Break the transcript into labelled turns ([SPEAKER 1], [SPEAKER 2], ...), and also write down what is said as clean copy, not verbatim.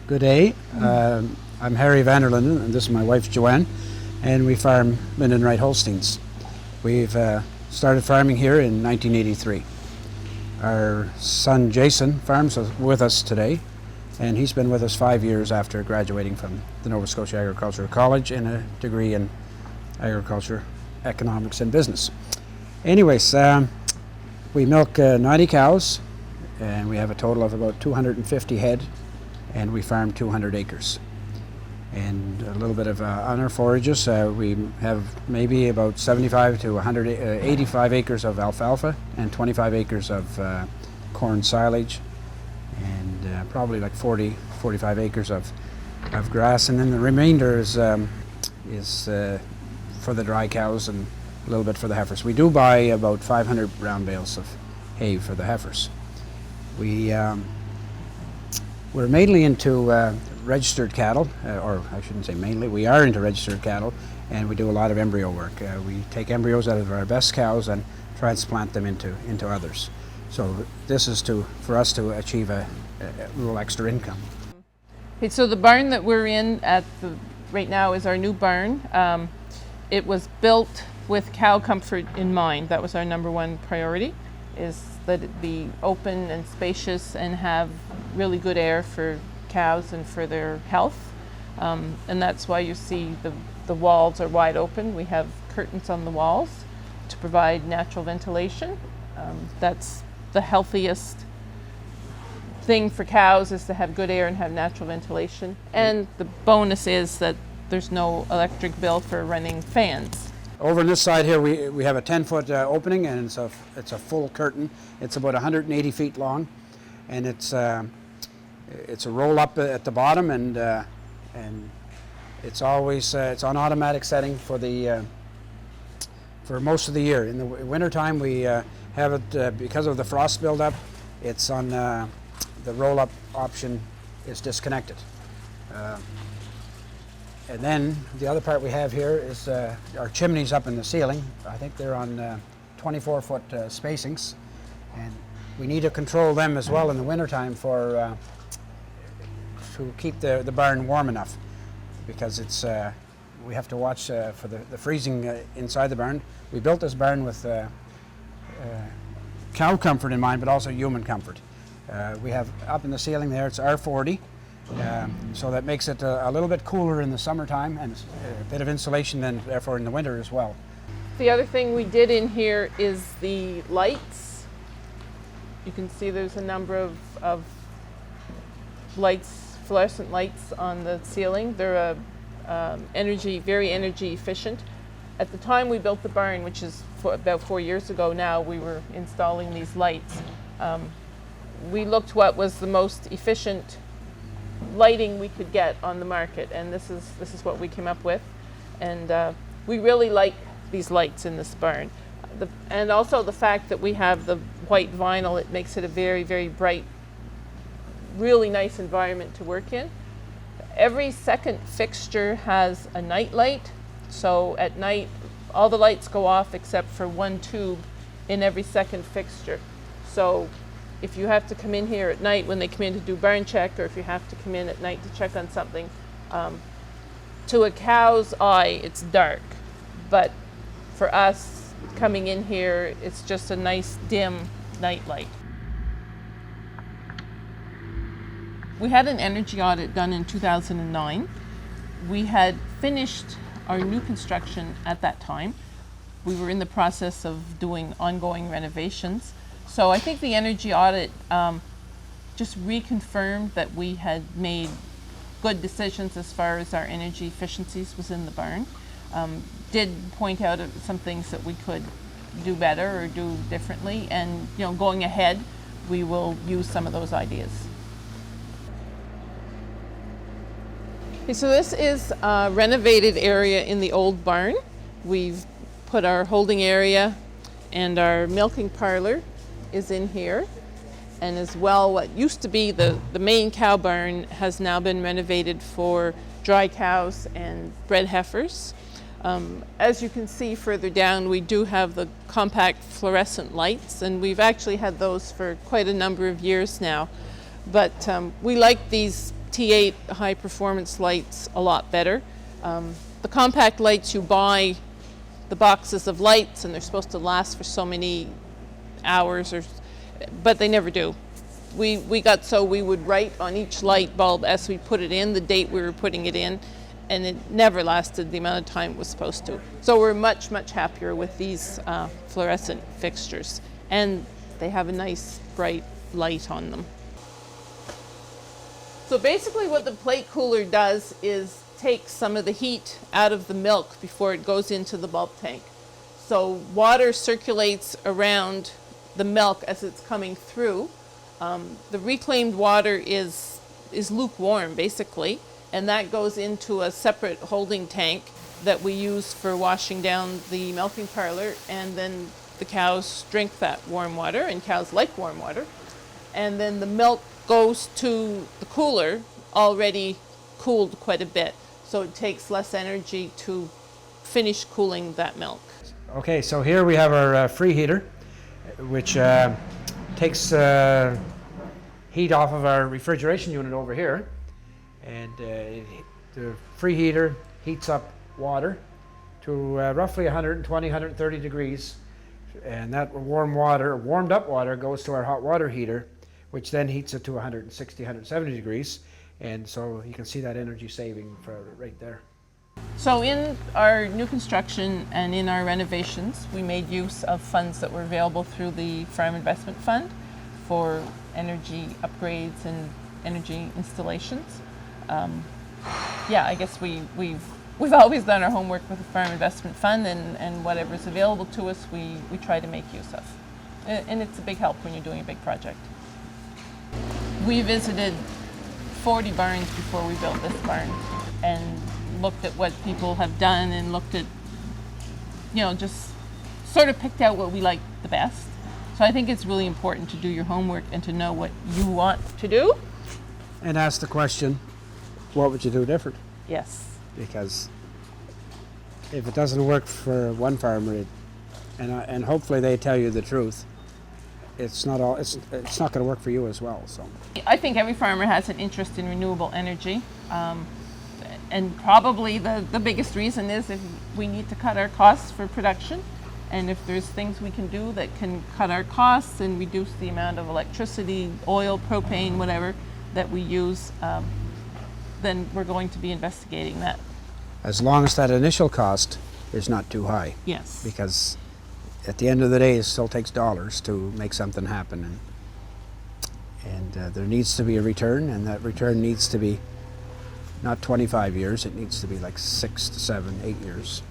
[SPEAKER 1] Good day. I'm Harry Vanderlinden, and this is my wife Joanne, and we farm Lindenright Holsteins. We've started farming here in 1983. Our son Jason farms with us today, and he's been with us 5 years after graduating from the Nova Scotia Agricultural College in a degree in agriculture, economics, and business. Anyways, we milk 90 cows, and we have a total of about 250 head, and we farm 200 acres. And a little bit of on our forages, we have maybe about 75 to 185 acres of alfalfa and 25 acres of corn silage, and probably like 45 acres of grass, and then the remainder is for the dry cows and a little bit for the heifers. We do buy about 500 round bales of hay for the heifers. We're mainly into registered cattle, or I shouldn't say mainly, we are into registered cattle, and we do a lot of embryo work. We take embryos out of our best cows and transplant them into others. So this is for us to achieve a little extra income.
[SPEAKER 2] Okay, so the barn that we're in right now is our new barn. It was built with cow comfort in mind. That was our number one priority, is that it be open and spacious and have really good air for cows and for their health. And that's why you see the walls are wide open. We have curtains on the walls to provide natural ventilation. That's the healthiest thing for cows, is to have good air and have natural ventilation. And the bonus is that there's no electric bill for running fans.
[SPEAKER 1] Over on this side here, we have a 10-foot opening, and it's a full curtain. It's about 180 feet long, and it's a roll up at the bottom, and it's always it's on automatic setting for most of the year. In the wintertime, we have it because of the frost buildup. It's on the roll up option is disconnected. And then the other part we have here is our chimneys up in the ceiling. I think they're on 24-foot spacings, and we need to control them as well in the wintertime to keep the barn warm enough, because we have to watch for the freezing inside the barn. We built this barn with cow comfort in mind, but also human comfort. We have up in the ceiling there, it's R40. So that makes it a little bit cooler in the summertime, and a bit of insulation then therefore in the winter as well.
[SPEAKER 2] The other thing we did in here is the lights. You can see there's a number of lights, fluorescent lights on the ceiling. They're very energy efficient. At the time we built the barn, which is about 4 years ago now, we were installing these lights. We looked what was the most efficient lighting we could get on the market, and this is what we came up with. And we really like these lights in this barn, and also the fact that we have the white vinyl. It makes it a very, very bright, really nice environment to work in. Every second fixture has a night light, so at night all the lights go off except for one tube in every second fixture. So if you have to come in here at night when they come in to do barn check, or if you have to come in at night to check on something, to a cow's eye it's dark, but for us coming in here it's just a nice dim night light. We had an energy audit done in 2009. We had finished our new construction at that time. We were in the process of doing ongoing renovations. So I think the energy audit just reconfirmed that we had made good decisions as far as our energy efficiencies was in the barn. Did point out some things that we could do better or do differently, and going ahead we will use some of those ideas. Okay, so this is a renovated area in the old barn. We've put our holding area, and our milking parlor is in here. And as well, what used to be the main cow barn has now been renovated for dry cows and bred heifers. As you can see further down, we do have the compact fluorescent lights, and we've actually had those for quite a number of years now. But we like these T8 high performance lights a lot better. The compact lights, you buy the boxes of lights and they're supposed to last for so many hours, but they never do. We got so we would write on each light bulb as we put it in, the date we were putting it in, and it never lasted the amount of time it was supposed to. So we're much, much happier with these fluorescent fixtures. And they have a nice bright light on them. So basically what the plate cooler does is take some of the heat out of the milk before it goes into the bulk tank. So water circulates around the milk as it's coming through. The reclaimed water is lukewarm basically, and that goes into a separate holding tank that we use for washing down the milking parlor, and then the cows drink that warm water, and cows like warm water. And then the milk goes to the cooler already cooled quite a bit, so it takes less energy to finish cooling that milk.
[SPEAKER 1] Okay, so here we have our free heater, which takes heat off of our refrigeration unit over here, and the free heater heats up water to roughly 120, 130 degrees, and that warmed up water goes to our hot water heater, which then heats it to 160, 170 degrees, and so you can see that energy saving right there.
[SPEAKER 2] So in our new construction and in our renovations, we made use of funds that were available through the Farm Investment Fund for energy upgrades and energy installations. I guess we've always done our homework with the Farm Investment Fund, and whatever's available to us, we try to make use of. And it's a big help when you're doing a big project. We visited 40 barns before we built this barn, and looked at what people have done, and looked at, just sort of picked out what we like the best. So I think it's really important to do your homework and to know what you want to do.
[SPEAKER 1] And ask the question, what would you do different?
[SPEAKER 2] Yes.
[SPEAKER 1] Because if it doesn't work for one farmer, and hopefully they tell you the truth, it's not going to work for you as well. So
[SPEAKER 2] I think every farmer has an interest in renewable energy. And probably the biggest reason is if we need to cut our costs for production, and if there's things we can do that can cut our costs and reduce the amount of electricity, oil, propane, whatever, that we use, then we're going to be investigating that.
[SPEAKER 1] as long as that initial cost is not too high.
[SPEAKER 2] Yes.
[SPEAKER 1] Because at the end of the day, it still takes dollars to make something happen. And there needs to be a return, and that return needs to be not 25 years, it needs to be like 6 to 7, 8 years.